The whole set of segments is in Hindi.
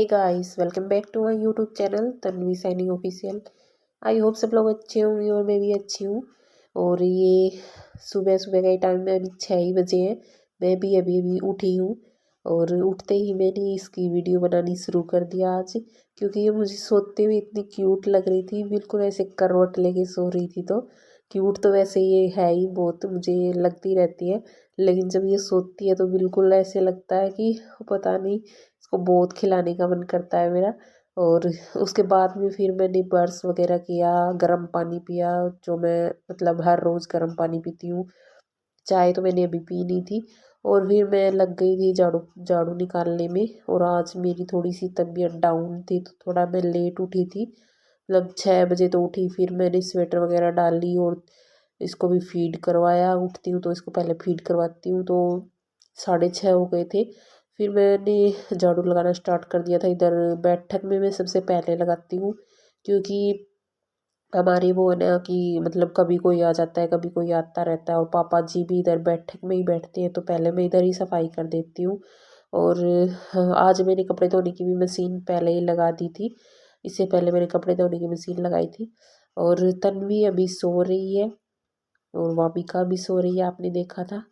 Guys, welcome back to my YouTube channel Tanvi Saini official. I hope सब लोग अच्छे होंगे और मैं भी अच्छी हूँ। और ये सुबह सुबह का ही टाइम में अभी 6 ही बजे हैं। मैं भी अभी अभी उठी हूँ और उठते ही मैंने इसकी वीडियो बनानी शुरू कर दिया आज, क्योंकि ये मुझे सोते हुए इतनी क्यूट लग रही थी, बिल्कुल ऐसे करवट लेके सो रही थी। तो क्यूट तो वैसे ये है ही बहुत, मुझे लगती रहती है, लेकिन जब ये सोती है तो बिल्कुल ऐसे लगता है कि पता नहीं, इसको बहुत खिलाने का मन करता है मेरा। और उसके बाद में फिर मैंने ब्रश वगैरह किया, गर्म पानी पिया, जो मैं मतलब हर रोज़ गर्म पानी पीती हूँ। चाय तो मैंने अभी पी ली थी और फिर मैं लग गई थी झाड़ू झाड़ू निकालने में। और आज मेरी थोड़ी सी तबीयत डाउन थी तो थोड़ा मैं लेट उठी थी, मतलब 6 बजे तो उठी। फिर मैंने स्वेटर वगैरह डाल ली और इसको भी फीड करवाया। उठती हूँ तो इसको पहले फीड करवाती हूँ, तो 6:30 हो गए थे। फिर मैंने झाड़ू लगाना स्टार्ट कर दिया था। इधर बैठक में मैं सबसे पहले लगाती हूँ, क्योंकि हमारी वो है ना कि मतलब कभी कोई आ जाता है, कभी कोई आता रहता है, और पापा जी भी इधर बैठक में ही बैठते हैं, तो पहले मैं इधर ही सफाई कर देती हूँ। और आज मैंने कपड़े धोने की भी मशीन पहले ही लगा दी थी, इससे पहले मैंने कपड़े धोने की मशीन लगाई थी। और तन्वी अभी सो रही है और वामिका भी सो रही है, आपने देखा था।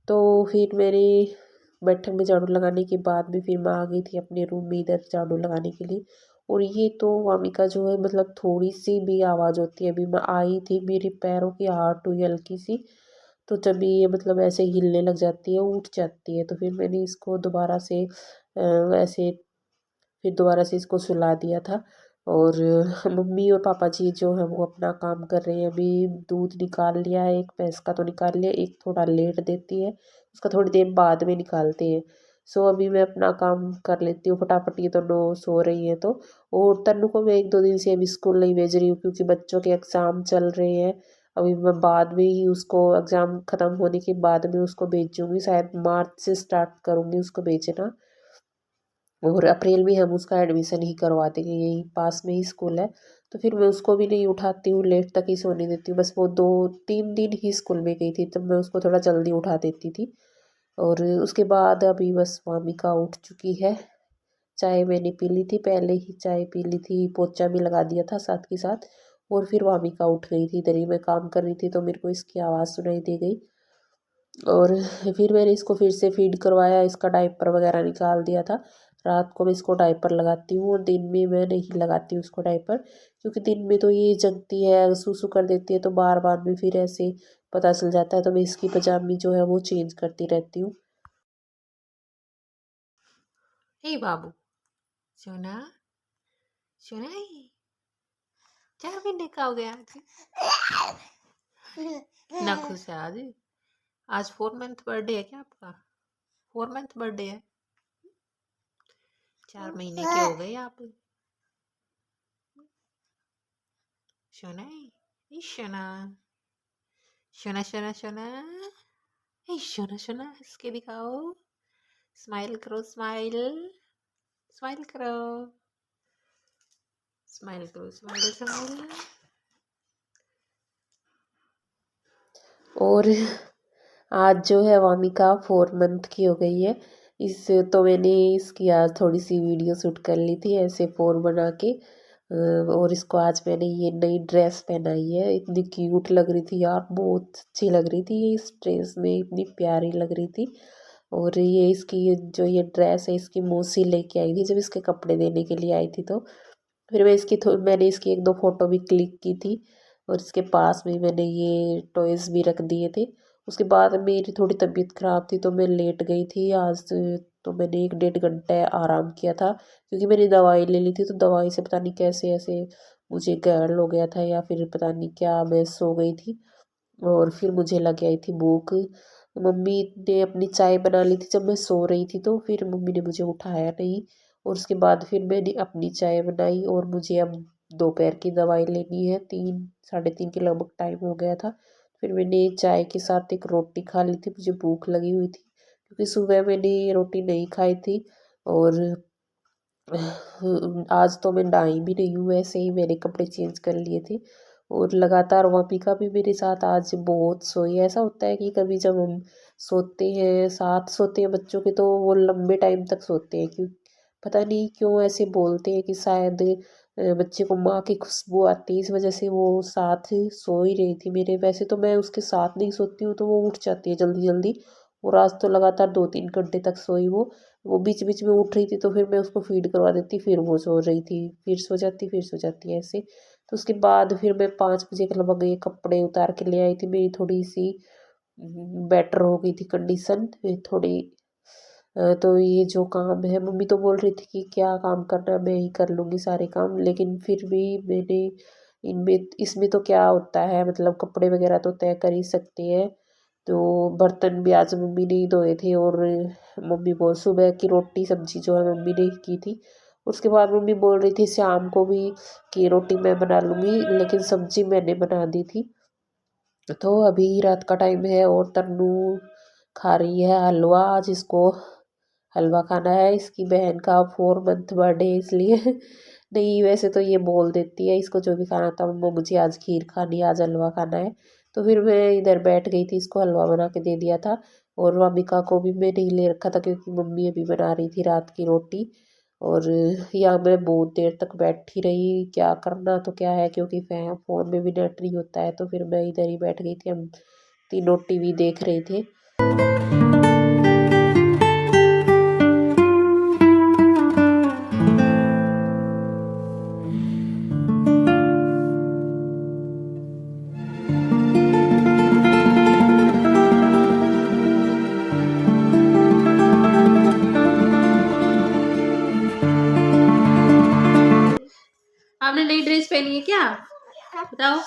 तो फिर मेरी बैठक में झाड़ू लगाने के बाद भी फिर मैं आ गई थी अपने रूम में इधर झाड़ू लगाने के लिए। और ये तो वामिका जो है, मतलब थोड़ी सी भी आवाज़ होती है, अभी मैं आई थी मेरे पैरों की आहट हुई हल्की सी, तो जब भी ये मतलब ऐसे हिलने लग जाती है, उठ जाती है, तो फिर मैंने इसको दोबारा से वैसे फिर दोबारा से इसको सुला दिया था। और मम्मी और पापा जी जो है वो अपना काम कर रहे हैं। अभी दूध निकाल लिया है, एक भैंस का तो निकाल लिया, एक थोड़ा लेट देती है, उसका थोड़ी देर बाद में निकालते हैं। सो अभी मैं अपना काम कर लेती हूँ फटाफट, ये दोनों सो रही हैं तो। और तन्नू को मैं 1-2 दिन से अभी स्कूल नहीं भेज रही हूँ, क्योंकि बच्चों के एग्ज़ाम चल रहे हैं। अभी मैं बाद में ही उसको एग्ज़ाम ख़त्म होने के बाद में उसको भेजूँगी, शायद मार्च से स्टार्ट करूँगी उसको भेजना। और अप्रैल में हम उसका एडमिशन ही करवा देंगे, यहीं पास में ही स्कूल है। तो फिर मैं उसको भी नहीं उठाती हूँ, लेट तक ही सोने देती हूँ। बस वो 2-3 दिन ही स्कूल में गई थी, तब मैं उसको थोड़ा जल्दी उठा देती थी। और उसके बाद अभी बस वामिका उठ चुकी है। चाय मैंने पी ली थी, पहले ही चाय पी ली थी, पोछा भी लगा दिया था साथ के साथ। और फिर वामिका उठ गई थी, इधर ही मैं काम कर रही थी तो मेरे को इसकी आवाज़ सुनाई दे गई। और फिर मैंने इसको फिर से फीड करवाया, इसका डायपर वगैरह निकाल दिया था। रात को मैं इसको डायपर लगाती हूँ और दिन में मैं नहीं लगाती हूँ उसको डायपर, क्योंकि दिन में तो ये जगती है, सूसू कर देती है, तो बार बार में फिर ऐसे पता चल जाता है, तो मैं इसकी पजामी जो है वो चेंज करती रहती हूँ। हे बाबू, सोना सोना ही 4 महीने का हो गया आज। ना खुश है आज। आज 4 मंथ बर्थडे है क्या आपका? 4 मंथ बर्थडे है। 4 महीने के हो गए आप। सोना ही सोना सोना सोना सोना हे सोना सोना, हंस के दिखाओ। स्माइल करो, स्माइल स्माइल करो, स्माइल करो, स्माइल स्माइल। और आज जो है वामिका 4 मंथ की हो गई है। इस तो मैंने इसकी आज थोड़ी सी वीडियो शूट कर ली थी ऐसे 4 बना के। और इसको आज मैंने ये नई ड्रेस पहनाई है, इतनी क्यूट लग रही थी यार, बहुत अच्छी लग रही थी ये, इस ड्रेस में इतनी प्यारी लग रही थी। और ये इसकी जो ये ड्रेस है, इसकी मौसी लेके आई थी जब इसके कपड़े देने के लिए आई थी। तो फिर मैंने इसकी 1-2 फ़ोटो भी क्लिक की थी। और इसके पास में मैंने ये टॉयज़ भी रख दिए थे। उसके बाद मेरी थोड़ी तबीयत ख़राब थी तो मैं लेट गई थी आज। तो मैंने 1-1.5 घंटे आराम किया था, क्योंकि मैंने दवाई ले ली थी, तो दवाई से पता नहीं कैसे ऐसे मुझे गर्ल हो गया था, या फिर पता नहीं क्या, मैं सो गई थी। और फिर मुझे लग आई थी भूख। मम्मी ने अपनी चाय बना ली थी जब मैं सो रही थी, तो फिर मम्मी ने मुझे उठाया नहीं। और उसके बाद फिर मैंने अपनी चाय बनाई और मुझे अब दोपहर की दवाई लेनी है, 3-3:30 के लगभग टाइम हो गया था। फिर मैंने चाय के साथ एक रोटी खा ली थी, मुझे भूख लगी हुई थी, क्योंकि सुबह मैंने रोटी नहीं खाई थी। और आज तो मैं नहाई भी नहीं हूँ, ऐसे ही मैंने कपड़े चेंज कर लिए थे। और लगातार वामिका भी मेरे साथ आज बहुत सोई है। ऐसा होता है कि कभी जब हम सोते हैं, साथ सोते हैं बच्चों के, तो वो लंबे टाइम तक सोते हैं, क्यों पता नहीं क्यों ऐसे बोलते हैं कि शायद बच्चे को माँ की खुशबू आती है, इस वजह से वो साथ सो ही रही थी मेरे। वैसे तो मैं उसके साथ नहीं सोती हूँ तो वो उठ जाती है जल्दी जल्दी, और आज तो लगातार 2-3 घंटे तक सोई वो बीच बीच में उठ रही थी, तो फिर मैं उसको फीड करवा देती, फिर वो सो रही थी, फिर सो जाती है ऐसे। तो उसके बाद फिर मैं 5 बजे के लगभग ये कपड़े उतार के ले आई थी, मेरी थोड़ी सी बेटर हो गई थी कंडीशन थोड़ी। तो ये जो काम है, मम्मी तो बोल रही थी कि क्या काम करना है, मैं ही कर लूँगी सारे काम, लेकिन फिर भी मैंने इनमें इसमें तो क्या होता है, मतलब कपड़े वगैरह तो तय कर ही सकते हैं। तो बर्तन भी आज मम्मी ने ही धोए थे, और मम्मी बोल सुबह की रोटी सब्जी जो है मम्मी ने ही की थी। उसके बाद मम्मी बोल रही थी शाम को भी कि रोटी मैं बना लूँगी, लेकिन सब्जी मैंने बना दी थी। तो अभी रात का टाइम है और तन्नू खा रही है हलवा। आज इसको हलवा खाना है, इसकी बहन का 4 मंथ बर्थडे है इसलिए नहीं, वैसे तो ये बोल देती है इसको जो भी खाना था, मम्मा मुझे आज खीर खानी है, आज हलवा खाना है। तो फिर मैं इधर बैठ गई थी, इसको हलवा बना के दे दिया था। और वामिका को भी मैं नहीं ले रखा था क्योंकि मम्मी अभी बना रही थी रात की रोटी। और यहाँ मैं बहुत देर तक बैठी रही, क्या करना तो क्या है, क्योंकि फ़ोन में भी नेट नहीं होता है। तो फिर मैं इधर ही बैठ गई थी, हम तीनों टीवी देख रहे थे। आपने नई ड्रेस पहनी है क्या? बताओ।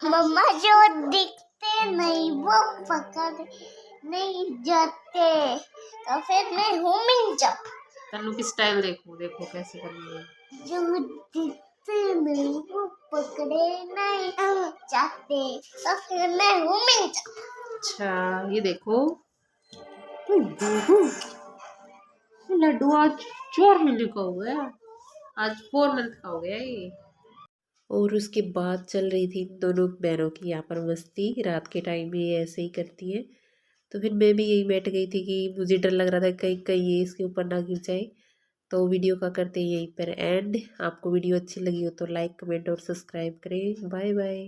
मम्मा जो दिखते नहीं वो पकड़ नहीं जाते, तो फिर मैं हूँ जब तन्नू की स्टाइल देखो, देखो कैसे करनी है। जो दिखते नहीं वो पकड़े नहीं जाते, तो फिर मैं हूँ अच्छा ये देखो, लड्डू आज 4 महीने का हो गया, आज 4 मंथ का हो गया ये। और उसके बाद चल रही थी इन दोनों बहनों की यहाँ पर मस्ती, रात के टाइम में ये ऐसे ही करती है। तो फिर मैं भी यही बैठ गई थी कि मुझे डर लग रहा था कहीं कहीं ये इसके ऊपर ना गिर जाए। तो वीडियो का करते हैं यहीं पर एंड। आपको वीडियो अच्छी लगी हो तो लाइक कमेंट और सब्सक्राइब करें। Bye bye.